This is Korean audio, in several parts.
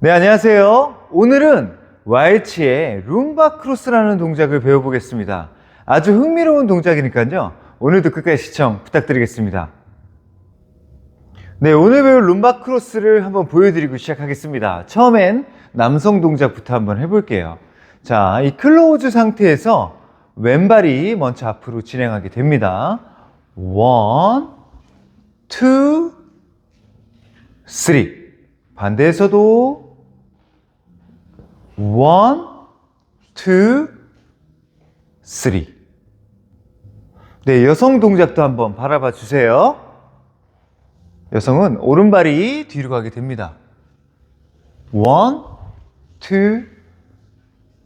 네, 안녕하세요. 오늘은 YH의 룸바 크로스라는 동작을 배워보겠습니다. 아주 흥미로운 동작이니까요. 오늘도 끝까지 시청 부탁드리겠습니다. 네, 오늘 배울 룸바 크로스를 한번 보여드리고 시작하겠습니다. 처음엔 남성 동작부터 한번 해볼게요. 자, 이 클로즈 상태에서 왼발이 먼저 앞으로 진행하게 됩니다. 1, 2, 3. 반대에서도 1, 2, 3. 네, 여성 동작도 한번 바라봐 주세요. 여성은 오른발이 뒤로 가게 됩니다. 1, 2,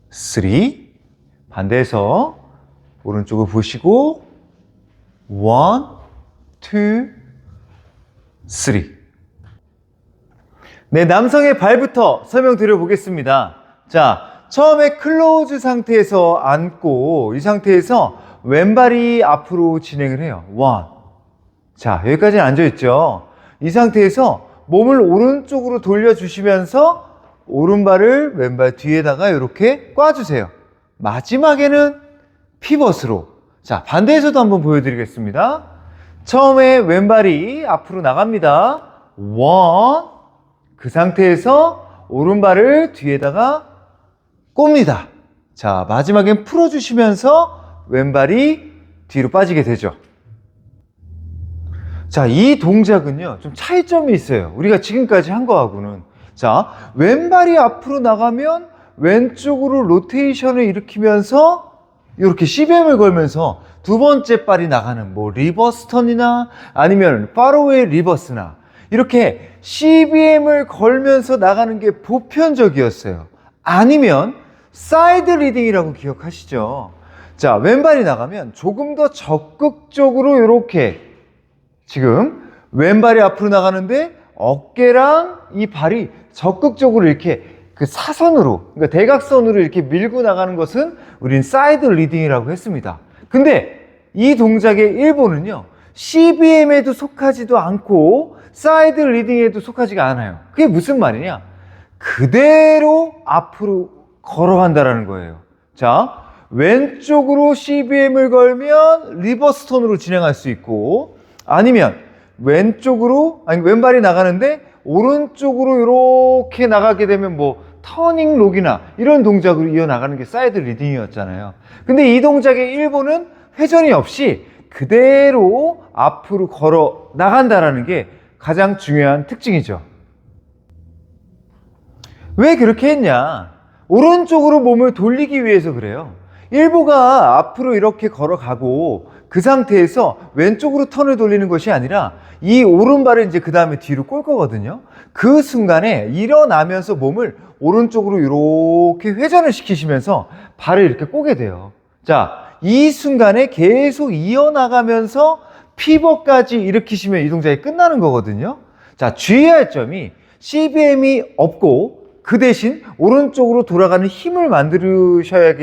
3. 반대에서 오른쪽을 보시고 1, 2, 3. 네, 남성의 발부터 설명드려 보겠습니다. 자, 처음에 클로즈 상태에서 앉고 이 상태에서 왼발이 앞으로 진행을 해요. 1. 자, 여기까지는 앉아있죠. 이 상태에서 몸을 오른쪽으로 돌려주시면서 오른발을 왼발 뒤에다가 이렇게 꽈주세요. 마지막에는 피벗으로. 자, 반대에서도 한번 보여드리겠습니다. 처음에 왼발이 앞으로 나갑니다. 1. 그 상태에서 오른발을 뒤에다가 꼽니다. 자, 마지막엔 풀어주시면서 왼발이 뒤로 빠지게 되죠. 자, 이 동작은요, 좀 차이점이 있어요. 우리가 지금까지 한 거하고는. 자, 왼발이 앞으로 나가면 왼쪽으로 로테이션을 일으키면서 이렇게 CBM을 걸면서 두 번째 발이 나가는 뭐 리버스 턴이나 아니면 파로웨이 리버스나 이렇게 CBM을 걸면서 나가는 게 보편적이었어요. 아니면 사이드 리딩이라고 기억하시죠? 자, 왼발이 나가면 조금 더 적극적으로 이렇게 지금 왼발이 앞으로 나가는데 어깨랑 이 발이 적극적으로 이렇게 그 사선으로, 그러니까 대각선으로 이렇게 밀고 나가는 것은 우린 사이드 리딩이라고 했습니다. 근데 이 동작의 일본은요, CBM에도 속하지도 않고 사이드 리딩에도 속하지가 않아요. 그게 무슨 말이냐? 그대로 앞으로 걸어간다라는 거예요. 자, 왼쪽으로 CBM을 걸면 리버스 턴으로 진행할 수 있고, 아니면 왼쪽으로, 아니 왼발이 나가는데 오른쪽으로 이렇게 나가게 되면 뭐 터닝 록이나 이런 동작으로 이어나가는 게 사이드 리딩이었잖아요. 근데 이 동작의 일본은 회전이 없이 그대로 앞으로 걸어 나간다라는 게 가장 중요한 특징이죠. 왜 그렇게 했냐? 오른쪽으로 몸을 돌리기 위해서 그래요. 일보가 앞으로 이렇게 걸어가고 그 상태에서 왼쪽으로 턴을 돌리는 것이 아니라 이 오른발을 이제 그 다음에 뒤로 꼴 거거든요. 그 순간에 일어나면서 몸을 오른쪽으로 이렇게 회전을 시키시면서 발을 이렇게 꼬게 돼요. 자, 이 순간에 계속 이어나가면서 피벗까지 일으키시면 이 동작이 끝나는 거거든요. 자, 주의할 점이 CBM이 없고 그 대신 오른쪽으로 돌아가는 힘을 만드셔야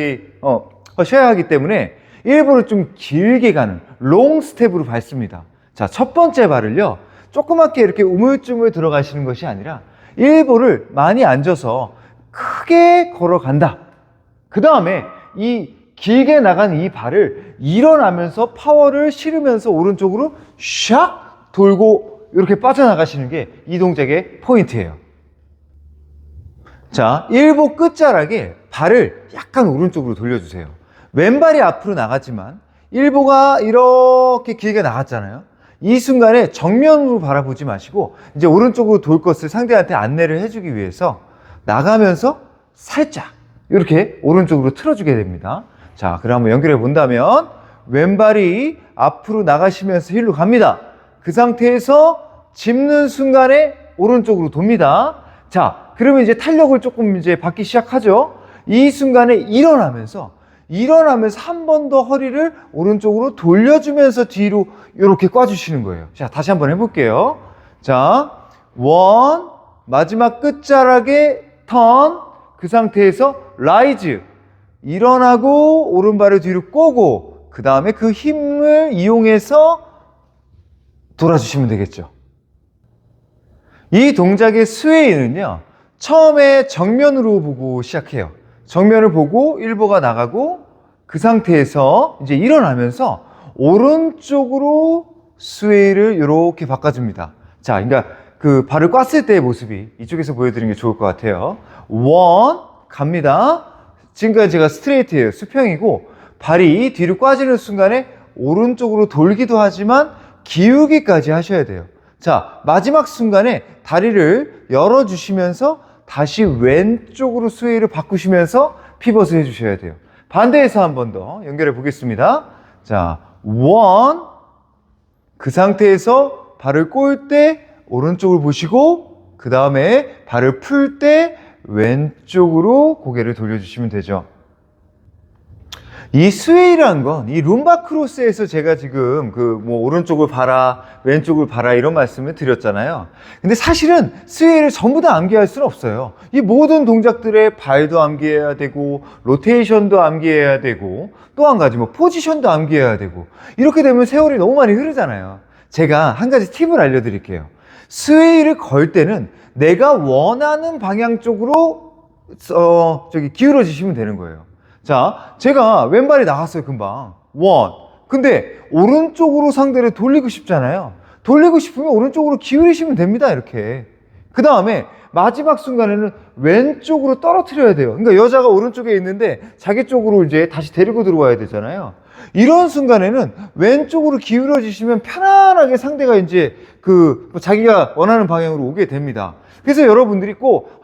하기 때문에 일부러 좀 길게 가는 롱 스텝으로 밟습니다. 자, 첫 번째 발을요, 조그맣게 이렇게 우물쭈물 들어가시는 것이 아니라 일부를 많이 앉아서 크게 걸어간다. 그 다음에 이 길게 나간 이 발을 일어나면서 파워를 실으면서 오른쪽으로 샥 돌고 이렇게 빠져나가시는 게 이 동작의 포인트예요. 자, 일보 끝자락에 발을 약간 오른쪽으로 돌려주세요. 왼발이 앞으로 나갔지만 일보가 이렇게 길게 나갔잖아요. 이 순간에 정면으로 바라보지 마시고 이제 오른쪽으로 돌 것을 상대한테 안내를 해주기 위해서 나가면서 살짝 이렇게 오른쪽으로 틀어주게 됩니다. 자, 그럼 한번 연결해 본다면 왼발이 앞으로 나가시면서 힐로 갑니다. 그 상태에서 짚는 순간에 오른쪽으로 돕니다. 자, 그러면 이제 탄력을 조금 이제 받기 시작하죠. 이 순간에 일어나면서 한 번 더 허리를 오른쪽으로 돌려주면서 뒤로 이렇게 꽈주시는 거예요. 자, 다시 한번 해볼게요. 자, 원, 마지막 끝자락에 턴, 그 상태에서 라이즈, 일어나고 오른발을 뒤로 꼬고 그 다음에 그 힘을 이용해서 돌아주시면 되겠죠. 이 동작의 스웨이는요, 처음에 정면으로 보고 시작해요. 정면을 보고 일보가 나가고 그 상태에서 이제 일어나면서 오른쪽으로 스웨이를 이렇게 바꿔줍니다. 자, 그러니까 그 발을 꽈을 때의 모습이 이쪽에서 보여드리는 게 좋을 것 같아요. 원, 갑니다. 지금까지 제가 스트레이트예요. 수평이고 발이 뒤로 꽈지는 순간에 오른쪽으로 돌기도 하지만 기우기까지 하셔야 돼요. 자, 마지막 순간에 다리를 열어주시면서 다시 왼쪽으로 스웨이를 바꾸시면서 피벗을 해주셔야 돼요. 반대에서 한 번 더 연결해 보겠습니다. 자, 원, 그 상태에서 발을 꼬을 때 오른쪽을 보시고 그 다음에 발을 풀 때 왼쪽으로 고개를 돌려주시면 되죠. 이 스웨이라는 건 이 룸바 크로스에서 제가 지금 오른쪽을 봐라 왼쪽을 봐라 이런 말씀을 드렸잖아요. 근데 사실은 스웨이를 전부 다 암기할 수는 없어요. 이 모든 동작들의 발도 암기해야 되고 로테이션도 암기해야 되고 또 한 가지 포지션도 암기해야 되고 이렇게 되면 세월이 너무 많이 흐르잖아요. 제가 한 가지 팁을 알려드릴게요. 스웨이를 걸 때는 내가 원하는 방향 쪽으로 기울어지시면 되는 거예요. 자, 제가 왼발이 나갔어요, 금방. 원. 근데 오른쪽으로 상대를 돌리고 싶잖아요. 돌리고 싶으면 오른쪽으로 기울이시면 됩니다, 이렇게. 그 다음에 마지막 순간에는 왼쪽으로 떨어뜨려야 돼요. 그러니까 여자가 오른쪽에 있는데 자기 쪽으로 이제 다시 데리고 들어와야 되잖아요. 이런 순간에는 왼쪽으로 기울어지시면 편안하게 상대가 이제 자기가 원하는 방향으로 오게 됩니다. 그래서 여러분들이 꼭,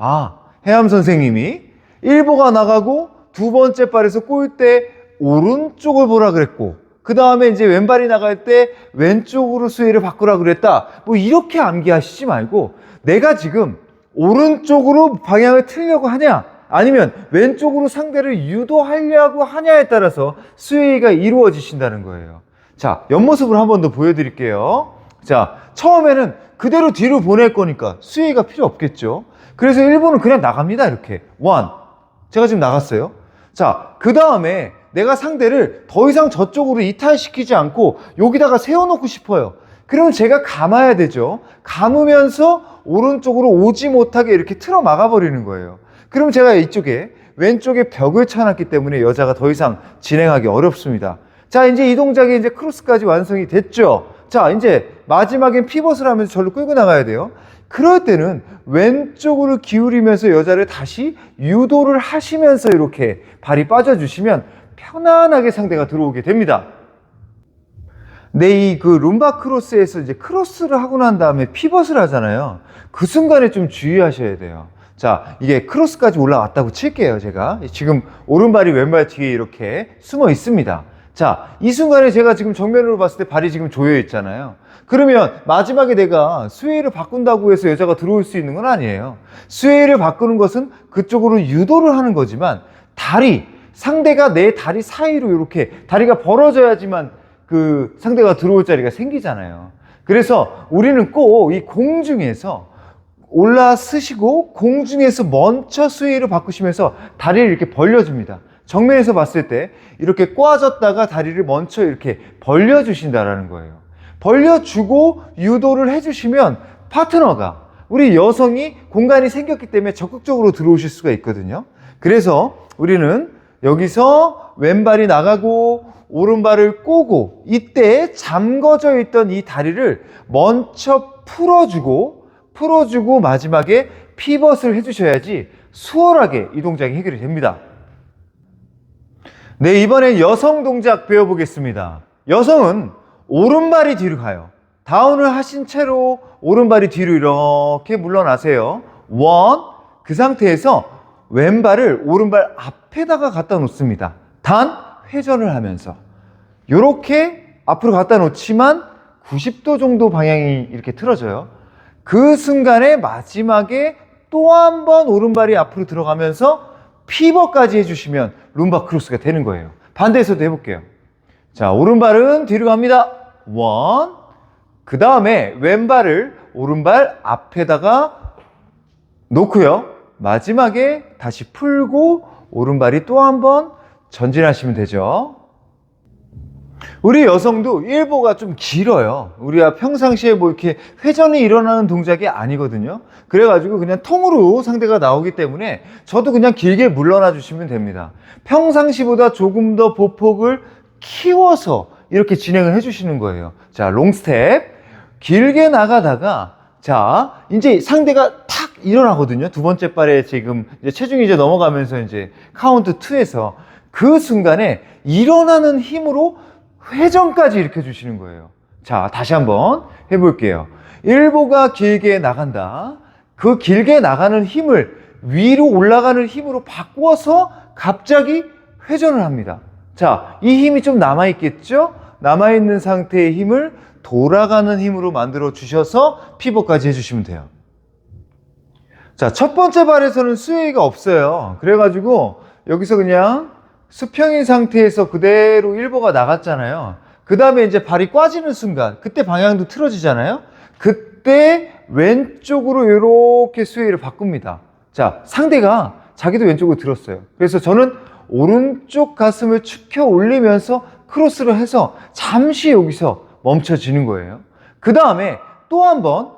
해암 선생님이 일보가 나가고 두 번째 발에서 꼬일 때 오른쪽을 보라 그랬고 그 다음에 이제 왼발이 나갈 때 왼쪽으로 스웨이를 바꾸라 그랬다. 이렇게 암기하시지 말고 내가 지금 오른쪽으로 방향을 틀려고 하냐 아니면 왼쪽으로 상대를 유도하려고 하냐에 따라서 스웨이가 이루어지신다는 거예요. 자, 옆모습을 한 번 더 보여드릴게요. 자, 처음에는 그대로 뒤로 보낼 거니까 스웨이가 필요 없겠죠. 그래서 1번은 그냥 나갑니다. 이렇게 원. 제가 지금 나갔어요. 자, 그 다음에 내가 상대를 더 이상 저쪽으로 이탈시키지 않고 여기다가 세워놓고 싶어요. 그러면 제가 감아야 되죠. 감으면서 오른쪽으로 오지 못하게 이렇게 틀어 막아버리는 거예요. 그러면 제가 이쪽에 왼쪽에 벽을 쳐놨기 때문에 여자가 더 이상 진행하기 어렵습니다. 자, 이제 이 동작이 이제 크로스까지 완성이 됐죠. 자, 이제 마지막엔 피벗을 하면서 저를 끌고 나가야 돼요. 그럴 때는 왼쪽으로 기울이면서 여자를 다시 유도를 하시면서 이렇게 발이 빠져주시면 편안하게 상대가 들어오게 됩니다. 이 룸바 크로스에서 이제 크로스를 하고 난 다음에 피벗을 하잖아요. 그 순간에 좀 주의하셔야 돼요. 자, 이게 크로스까지 올라왔다고 칠게요, 제가. 지금 오른발이 왼발 뒤에 이렇게 숨어 있습니다. 자, 이 순간에 제가 지금 정면으로 봤을 때 발이 지금 조여 있잖아요. 그러면 마지막에 내가 스웨이를 바꾼다고 해서 여자가 들어올 수 있는 건 아니에요. 스웨이를 바꾸는 것은 그쪽으로 유도를 하는 거지만 상대가 내 다리 사이로 이렇게 다리가 벌어져야지만 상대가 들어올 자리가 생기잖아요. 그래서 우리는 꼭 이 공중에서 올라서시고 공중에서 먼저 스웨이를 바꾸시면서 다리를 이렇게 벌려줍니다. 정면에서 봤을 때 이렇게 꽈졌다가 다리를 먼저 이렇게 벌려주신다라는 거예요. 벌려주고 유도를 해주시면 파트너가 우리 여성이 공간이 생겼기 때문에 적극적으로 들어오실 수가 있거든요. 그래서 우리는 여기서 왼발이 나가고 오른발을 꼬고 이때 잠궈져 있던 이 다리를 먼저 풀어주고 마지막에 피벗을 해주셔야지 수월하게 이 동작이 해결이 됩니다. 네, 이번엔 여성 동작 배워보겠습니다. 여성은 오른발이 뒤로 가요. 다운을 하신 채로 오른발이 뒤로 이렇게 물러나세요. 원, 그 상태에서 왼발을 오른발 앞에다가 갖다 놓습니다. 단 회전을 하면서 이렇게 앞으로 갖다 놓지만 90도 정도 방향이 이렇게 틀어져요. 그 순간에 마지막에 또 한 번 오른발이 앞으로 들어가면서 피벗까지 해주시면 룸바 크로스가 되는 거예요. 반대에서도 해볼게요. 자, 오른발은 뒤로 갑니다. 원. 그 다음에 왼발을 오른발 앞에다가 놓고요. 마지막에 다시 풀고 오른발이 또 한 번 전진하시면 되죠. 우리 여성도 일보가 좀 길어요. 우리가 평상시에 뭐 이렇게 회전이 일어나는 동작이 아니거든요. 그래가지고 그냥 통으로 상대가 나오기 때문에 저도 그냥 길게 물러나 주시면 됩니다. 평상시보다 조금 더 보폭을 키워서 이렇게 진행을 해주시는 거예요. 자, 롱스텝. 길게 나가다가, 자, 이제 상대가 탁 일어나거든요. 두 번째 발에 지금 이제 체중이 이제 넘어가면서 이제 카운트 2에서 그 순간에 일어나는 힘으로 회전까지 일으켜 주시는 거예요. 자, 다시 한번 해볼게요. 일보가 길게 나간다. 그 길게 나가는 힘을 위로 올라가는 힘으로 바꾸어서 갑자기 회전을 합니다. 자, 이 힘이 좀 남아있겠죠? 남아있는 상태의 힘을 돌아가는 힘으로 만들어 주셔서 피벗까지 해주시면 돼요. 자, 첫 번째 발에서는 스웨이가 없어요. 그래가지고 여기서 그냥 수평인 상태에서 그대로 일보가 나갔잖아요. 그 다음에 이제 발이 꽈지는 순간, 그때 방향도 틀어지잖아요. 그때 왼쪽으로 이렇게 스웨이를 바꿉니다. 자, 상대가 자기도 왼쪽으로 들었어요. 그래서 저는 오른쪽 가슴을 축혀 올리면서 크로스를 해서 잠시 여기서 멈춰지는 거예요. 그 다음에 또 한 번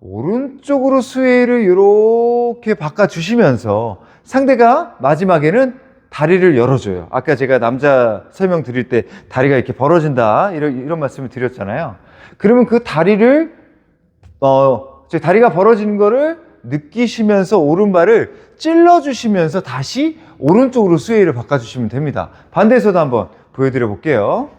오른쪽으로 스웨이를 이렇게 바꿔주시면서 상대가 마지막에는 다리를 열어줘요. 아까 제가 남자 설명 드릴 때 다리가 이렇게 벌어진다 이런 말씀을 드렸잖아요. 그러면 그 다리를 다리가 벌어지는 거를 느끼시면서 오른발을 찔러주시면서 다시 오른쪽으로 스웨이를 바꿔주시면 됩니다. 반대에서도 한번 보여드려 볼게요.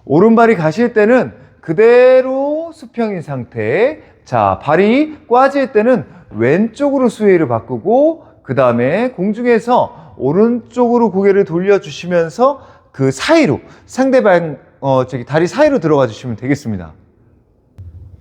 오른발이 가실 때는 그대로 수평인 상태. 자, 발이 꽈질 때는 왼쪽으로 스웨이를 바꾸고 그 다음에 공중에서 오른쪽으로 고개를 돌려주시면서 그 사이로 상대방 다리 사이로 들어가 주시면 되겠습니다.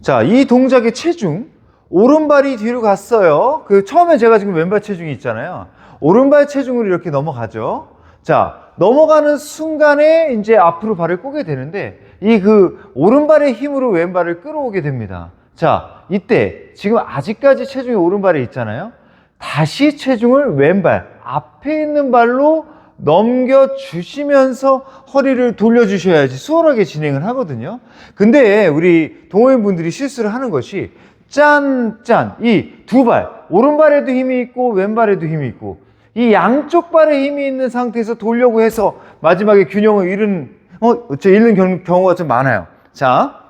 자, 이 동작의 체중, 오른발이 뒤로 갔어요. 그 처음에 제가 지금 왼발 체중이 있잖아요. 오른발 체중으로 이렇게 넘어가죠. 자, 넘어가는 순간에 이제 앞으로 발을 꼬게 되는데 이 그 오른발의 힘으로 왼발을 끌어오게 됩니다. 자, 이때 지금 아직까지 체중이 오른발에 있잖아요. 다시 체중을 왼발, 앞에 있는 발로 넘겨주시면서 허리를 돌려주셔야지 수월하게 진행을 하거든요. 근데 우리 동호인분들이 실수를 하는 것이 짠, 이 두 발, 오른발에도 힘이 있고 왼발에도 힘이 있고 이 양쪽 발에 힘이 있는 상태에서 돌려고 해서 마지막에 균형을 잃는 경우가 좀 많아요. 자,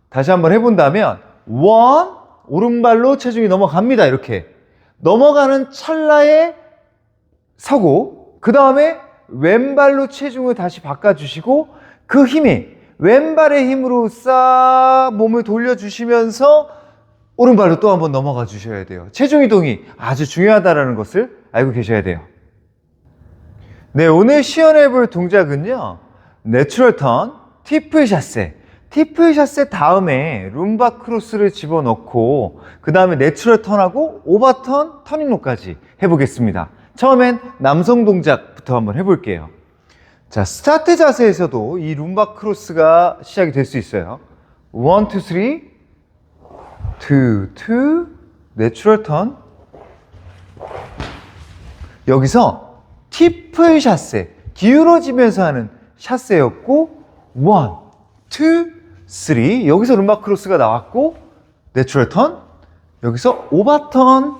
다시 한번 해본다면 오른발로 체중이 넘어갑니다. 이렇게 넘어가는 찰나에 서고 그 다음에 왼발로 체중을 다시 바꿔주시고 그 힘이 왼발의 힘으로 싹 몸을 돌려주시면서 오른발로 또 한번 넘어가 주셔야 돼요. 체중 이동이 아주 중요하다는 것을 알고 계셔야 돼요. 네, 오늘 시연해 볼 동작은요, 내추럴 턴, 티플 샷세. 티플 샷세 다음에 룸바 크로스를 집어넣고 그 다음에 내추럴 턴하고 오버턴, 터닝로까지 해보겠습니다. 처음엔 남성 동작부터 한번 해볼게요. 자, 스타트 자세에서도 이 룸바 크로스가 시작이 될 수 있어요. 1, 2, 3, 2, 2, 내추럴 턴. 여기서 티플 샷세, 기울어지면서 하는 샷세였고 1, 2, 3 여기서 룸바 크로스가 나왔고 내추럴 턴, 여기서 오버턴,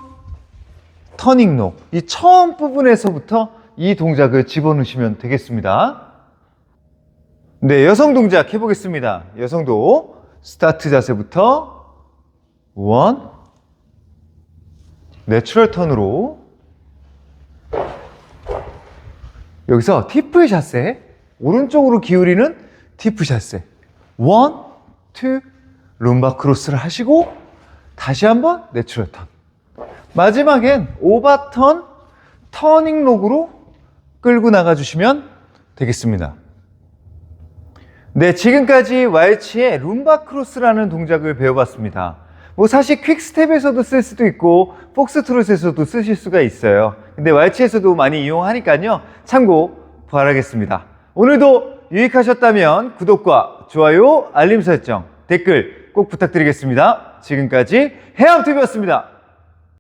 터닝로. 이 처음 부분에서부터 이 동작을 집어넣으시면 되겠습니다. 네, 여성 동작 해보겠습니다. 여성도 스타트 자세부터 1, 내추럴 턴으로 여기서 티플 샷세, 오른쪽으로 기울이는 티플 샷세 1, 2 룸바 크로스를 하시고 다시 한번 내추럴 턴, 마지막엔 오버턴, 터닝 록으로 끌고 나가주시면 되겠습니다. 네, 지금까지 왈츠의 룸바 크로스라는 동작을 배워봤습니다. 뭐 사실 퀵스텝에서도 쓸 수도 있고 폭스트롯에서도 쓰실 수가 있어요. 근데 왈츠에서도 많이 이용하니까요, 참고 바라겠습니다. 오늘도 유익하셨다면 구독과 좋아요, 알림 설정, 댓글 꼭 부탁드리겠습니다. 지금까지 해암TV였습니다.